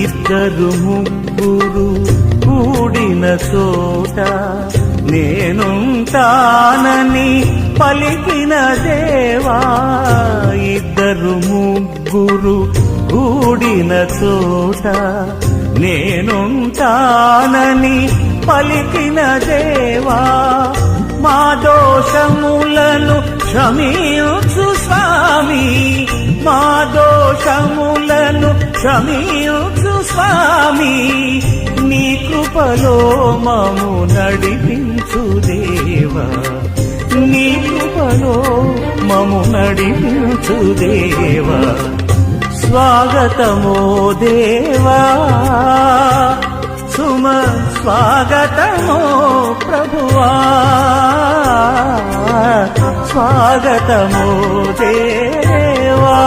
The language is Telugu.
ఇద్దరు ముగ్గురు కూడిన చోట నేనుంటానని పలికిన దేవా. ఇద్దరు ముగ్గురు కూడిన చోట నేనుంటానని పలికిన దేవా. మా దోషములను క్షమించు స్వామి, మా దోషములను క్షమించు స్వామి. నీ కృపలో మము నడిపించు దేవా, నీ కృపలో మము నడిపించు దేవా. స్వాగతమో దేవా, సుమ స్వాగతమో ప్రభువా, స్వాగతమో దేవా.